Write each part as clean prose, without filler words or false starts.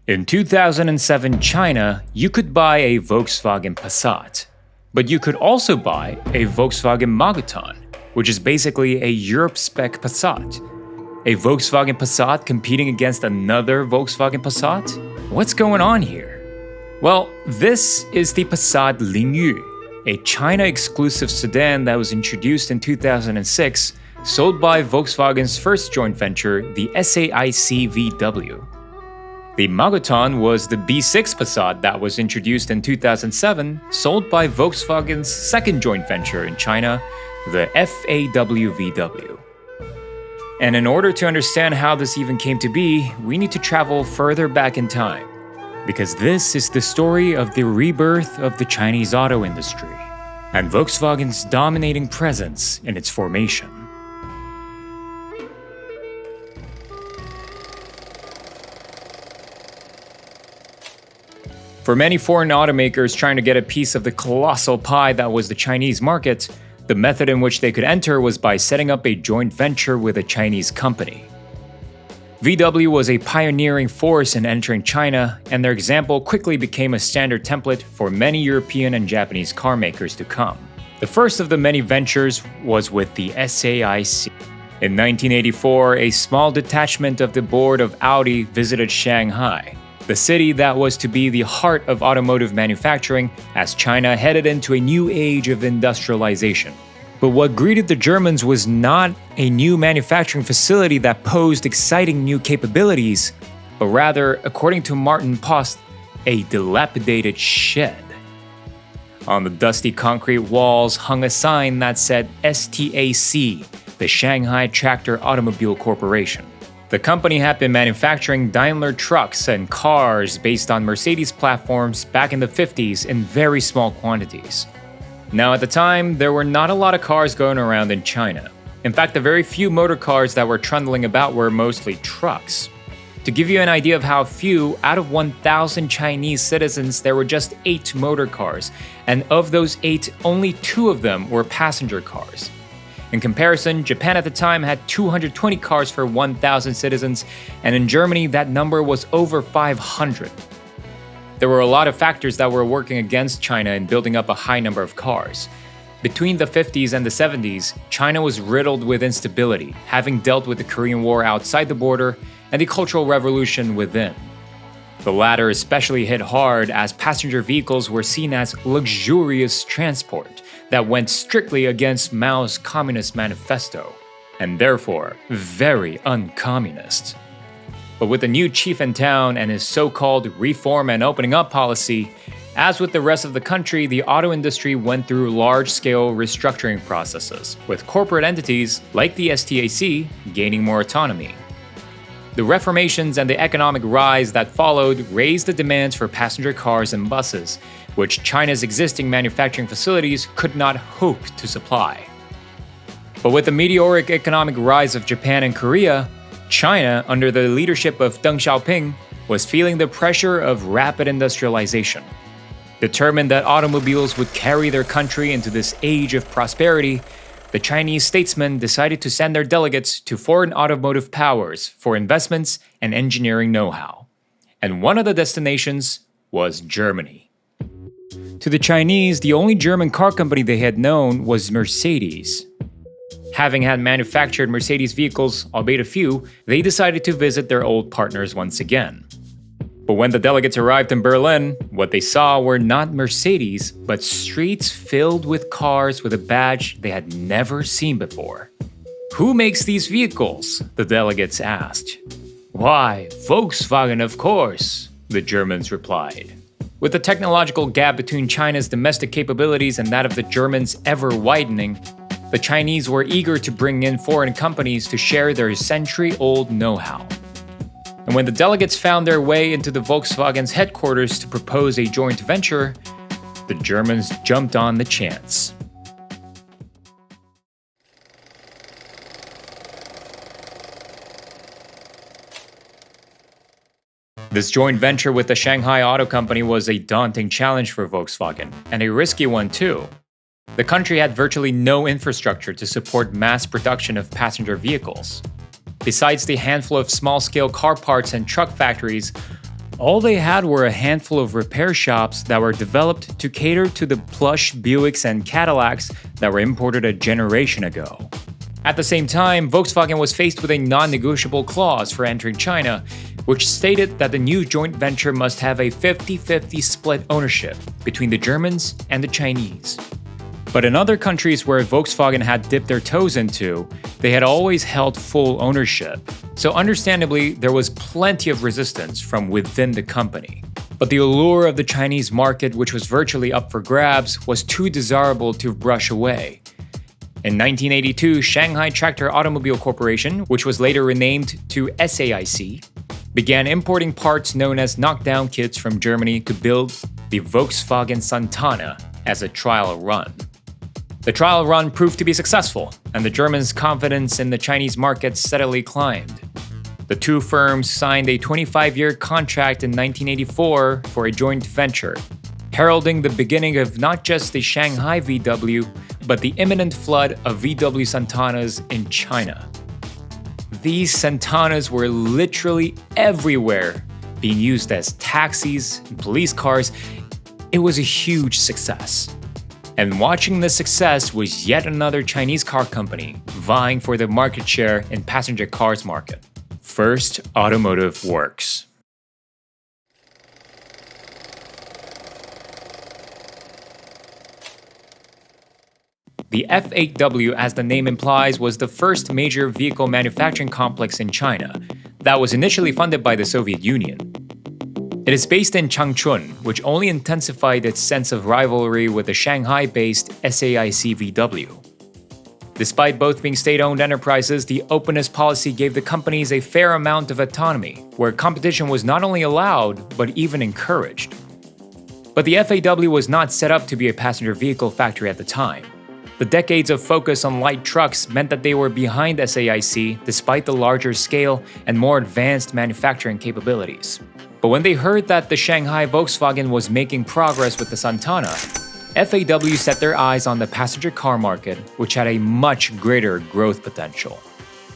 In 2007 China, you could buy a Volkswagen Passat. But you could also buy a Volkswagen Magotan, which is basically a Europe-spec Passat. A Volkswagen Passat competing against another Volkswagen Passat? What's going on here? Well, this is the Passat Lingyu, a China-exclusive sedan that was introduced in 2006, sold by Volkswagen's first joint venture, the SAIC VW. The Magotan was the B6 Passat that was introduced in 2007, sold by Volkswagen's second joint venture in China, the FAW VW. And in order to understand how this even came to be, we need to travel further back in time, because this is the story of the rebirth of the Chinese auto industry and Volkswagen's dominating presence in its formation. For many foreign automakers trying to get a piece of the colossal pie that was the Chinese market, the method in which they could enter was by setting up a joint venture with a Chinese company. VW was a pioneering force in entering China, and their example quickly became a standard template for many European and Japanese car makers to come. The first of the many ventures was with the SAIC. In 1984, a small detachment of the board of Audi visited Shanghai, the city that was to be the heart of automotive manufacturing as China headed into a new age of industrialization. But what greeted the Germans was not a new manufacturing facility that posed exciting new capabilities, but rather, according to Martin Posth, a dilapidated shed. On the dusty concrete walls hung a sign that said STAC, the Shanghai Tractor Automobile Corporation. The company had been manufacturing Daimler trucks and cars based on Mercedes platforms back in the 50s in very small quantities. Now at the time, there were not a lot of cars going around in China. In fact, the very few motor cars that were trundling about were mostly trucks. To give you an idea of how few, out of 1,000 Chinese citizens, there were just 8 motor cars, and of those 8, only 2 of them were passenger cars. In comparison, Japan at the time had 220 cars for 1,000 citizens, and in Germany that number was over 500. There were a lot of factors that were working against China in building up a high number of cars. Between the 50s and the 70s, China was riddled with instability, having dealt with the Korean War outside the border and the Cultural Revolution within. The latter especially hit hard as passenger vehicles were seen as luxurious transport that went strictly against Mao's Communist Manifesto, and therefore very uncommunist. But with the new chief in town and his so-called reform and opening up policy, as with the rest of the country, the auto industry went through large-scale restructuring processes, with corporate entities like the STAC gaining more autonomy. The reformations and the economic rise that followed raised the demands for passenger cars and buses, which China's existing manufacturing facilities could not hope to supply. But with the meteoric economic rise of Japan and Korea, China, under the leadership of Deng Xiaoping, was feeling the pressure of rapid industrialization. Determined that automobiles would carry their country into this age of prosperity, the Chinese statesmen decided to send their delegates to foreign automotive powers for investments and engineering know-how. And one of the destinations was Germany. To the Chinese, the only German car company they had known was Mercedes. Having had manufactured Mercedes vehicles, albeit a few, they decided to visit their old partners once again. But when the delegates arrived in Berlin, what they saw were not Mercedes, but streets filled with cars with a badge they had never seen before. "Who makes these vehicles?" the delegates asked. "Why, Volkswagen, of course," the Germans replied. With the technological gap between China's domestic capabilities and that of the Germans ever widening, the Chinese were eager to bring in foreign companies to share their century-old know-how. And when the delegates found their way into the Volkswagen's headquarters to propose a joint venture, the Germans jumped on the chance. This joint venture with the Shanghai Auto Company was a daunting challenge for Volkswagen, and a risky one too. The country had virtually no infrastructure to support mass production of passenger vehicles. Besides the handful of small-scale car parts and truck factories, All they had were a handful of repair shops that were developed to cater to the plush Buicks and Cadillacs that were imported a generation ago. At the same time, Volkswagen was faced with a non-negotiable clause for entering China, which stated that the new joint venture must have a 50-50 split ownership between the Germans and the Chinese. But in other countries where Volkswagen had dipped their toes into, they had always held full ownership. So understandably, there was plenty of resistance from within the company. But the allure of the Chinese market, which was virtually up for grabs, was too desirable to brush away. In 1982, Shanghai Tractor Automobile Corporation, which was later renamed to SAIC, began importing parts known as knockdown kits from Germany to build the Volkswagen Santana as a trial run. The trial run proved to be successful, and the Germans' confidence in the Chinese market steadily climbed. The two firms signed a 25-year contract in 1984 for a joint venture, heralding the beginning of not just the Shanghai VW, but the imminent flood of VW Santanas in China. These Santanas were literally everywhere, being used as taxis and police cars. It was a huge success. And watching the success was yet another Chinese car company vying for the market share in passenger cars market. First Automotive Works. The F8W, as the name implies, was the first major vehicle manufacturing complex in China that was initially funded by the Soviet Union. It is based in Changchun, which only intensified its sense of rivalry with the Shanghai-based SAIC VW. Despite both being state-owned enterprises, the openness policy gave the companies a fair amount of autonomy, where competition was not only allowed, but even encouraged. But the FAW was not set up to be a passenger vehicle factory at the time. The decades of focus on light trucks meant that they were behind SAIC despite the larger scale and more advanced manufacturing capabilities. But when they heard that the Shanghai Volkswagen was making progress with the Santana, FAW set their eyes on the passenger car market, which had a much greater growth potential.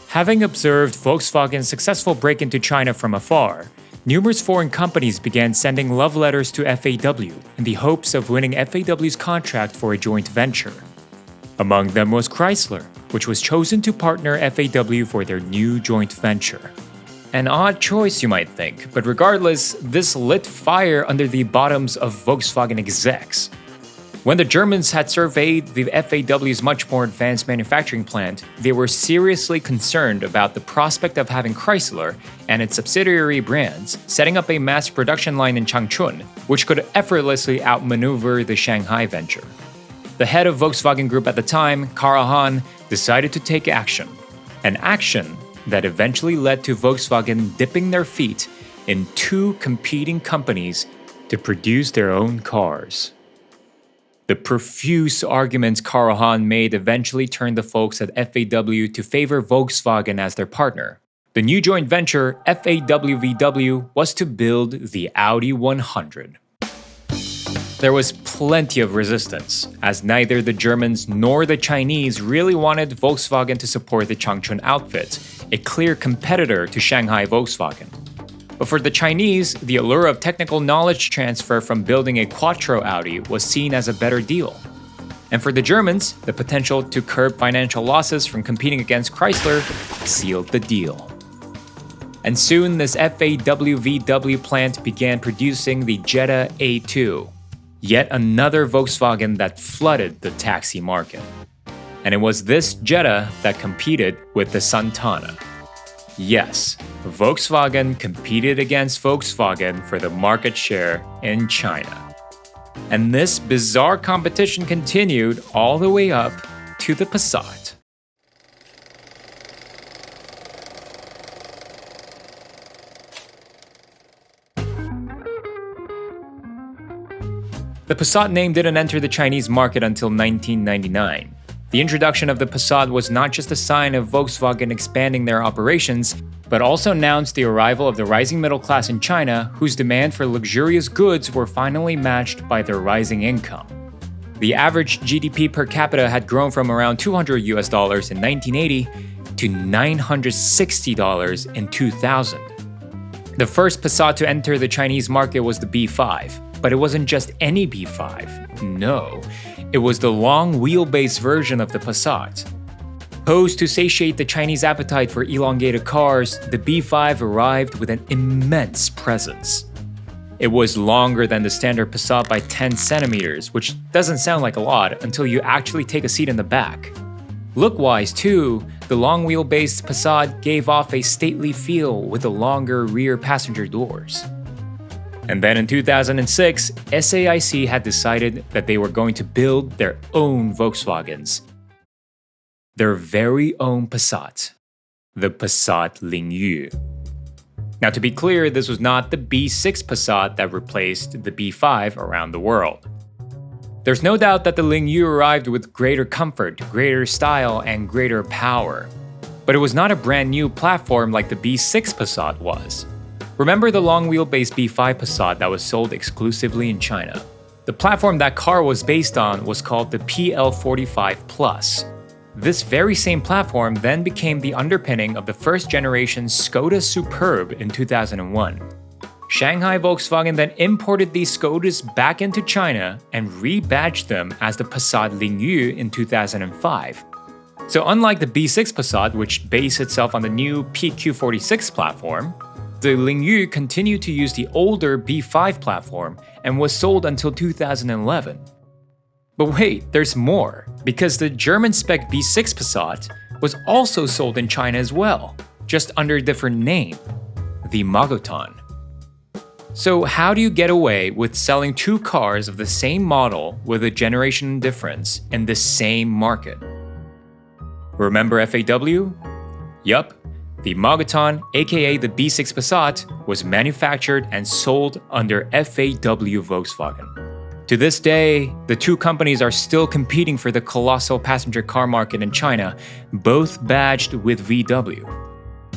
Having observed Volkswagen's successful break into China from afar, numerous foreign companies began sending love letters to FAW in the hopes of winning FAW's contract for a joint venture. Among them was Chrysler, which was chosen to partner FAW for their new joint venture. An odd choice, you might think, but regardless, this lit fire under the bottoms of Volkswagen execs. When the Germans had surveyed the FAW's much more advanced manufacturing plant, they were seriously concerned about the prospect of having Chrysler and its subsidiary brands setting up a mass production line in Changchun, which could effortlessly outmaneuver the Shanghai venture. The head of Volkswagen Group at the time, Karl Hahn, decided to take action. An action that eventually led to Volkswagen dipping their feet in two competing companies to produce their own cars. The profuse arguments Karl Hahn made eventually turned the folks at FAW to favor Volkswagen as their partner. The new joint venture, FAW-VW, was to build the Audi 100. There was plenty of resistance, as neither the Germans nor the Chinese really wanted Volkswagen to support the Changchun outfit, a clear competitor to Shanghai Volkswagen. But for the Chinese, the allure of technical knowledge transfer from building a Quattro Audi was seen as a better deal. And for the Germans, the potential to curb financial losses from competing against Chrysler sealed the deal. And soon this FAW-VW plant began producing the Jetta A2, yet another Volkswagen that flooded the taxi market. And it was this Jetta that competed with the Santana. Yes, Volkswagen competed against Volkswagen for the market share in China. And this bizarre competition continued all the way up to the Passat. The Passat name didn't enter the Chinese market until 1999. The introduction of the Passat was not just a sign of Volkswagen expanding their operations, but also announced the arrival of the rising middle class in China, whose demand for luxurious goods were finally matched by their rising income. The average GDP per capita had grown from around $200 in 1980 to $960 in 2000. The first Passat to enter the Chinese market was the B5, but it wasn't just any B5. No, it was the long wheelbase version of the Passat. Posed to satiate the Chinese appetite for elongated cars, the B5 arrived with an immense presence. It was longer than the standard Passat by 10 centimeters, which doesn't sound like a lot until you actually take a seat in the back. Look-wise too, the long wheelbase Passat gave off a stately feel with the longer rear passenger doors. And then in 2006, SAIC had decided that they were going to build their own Volkswagens. Their very own Passat. The Passat Lingyu. Now to be clear, this was not the B6 Passat that replaced the B5 around the world. There's no doubt that the Lingyu arrived with greater comfort, greater style, and greater power. But it was not a brand new platform like the B6 Passat was. Remember the long wheelbase B5 Passat that was sold exclusively in China? The platform that car was based on was called the PL45 Plus. This very same platform then became the underpinning of the first generation Skoda Superb in 2001. Shanghai Volkswagen then imported these Skodas back into China and rebadged them as the Passat Lingyu in 2005. So unlike the B6 Passat, which based itself on the new PQ46 platform, the Lingyu continued to use the older B5 platform and was sold until 2011. But wait, there's more, because the German spec B6 Passat was also sold in China as well, just under a different name, the Magotan. So how do you get away with selling two cars of the same model with a generation difference in the same market? Remember FAW? Yup, the Magotan, aka the B6 Passat, was manufactured and sold under FAW Volkswagen. To this day, the two companies are still competing for the colossal passenger car market in China, both badged with VW.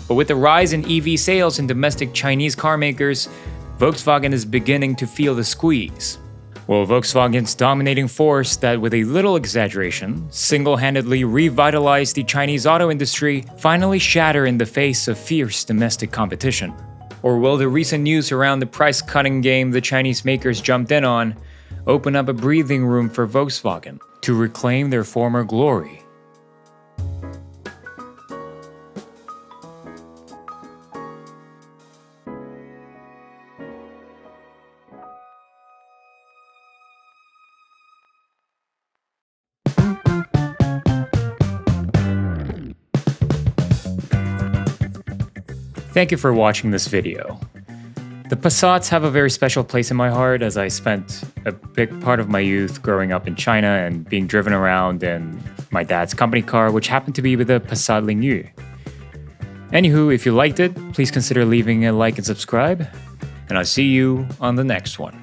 But with the rise in EV sales in domestic Chinese car makers, Volkswagen is beginning to feel the squeeze. Well, Volkswagen's dominating force that, with a little exaggeration, single-handedly revitalized the Chinese auto industry finally shatter in the face of fierce domestic competition? Or will the recent news around the price-cutting game the Chinese makers jumped in on open up a breathing room for Volkswagen to reclaim their former glory? Thank you for watching this video. The Passats have a very special place in my heart as I spent a big part of my youth growing up in China and being driven around in my dad's company car, which happened to be with the Passat Lingyu. Anywho, if you liked it, please consider leaving a like and subscribe, and I'll see you on the next one.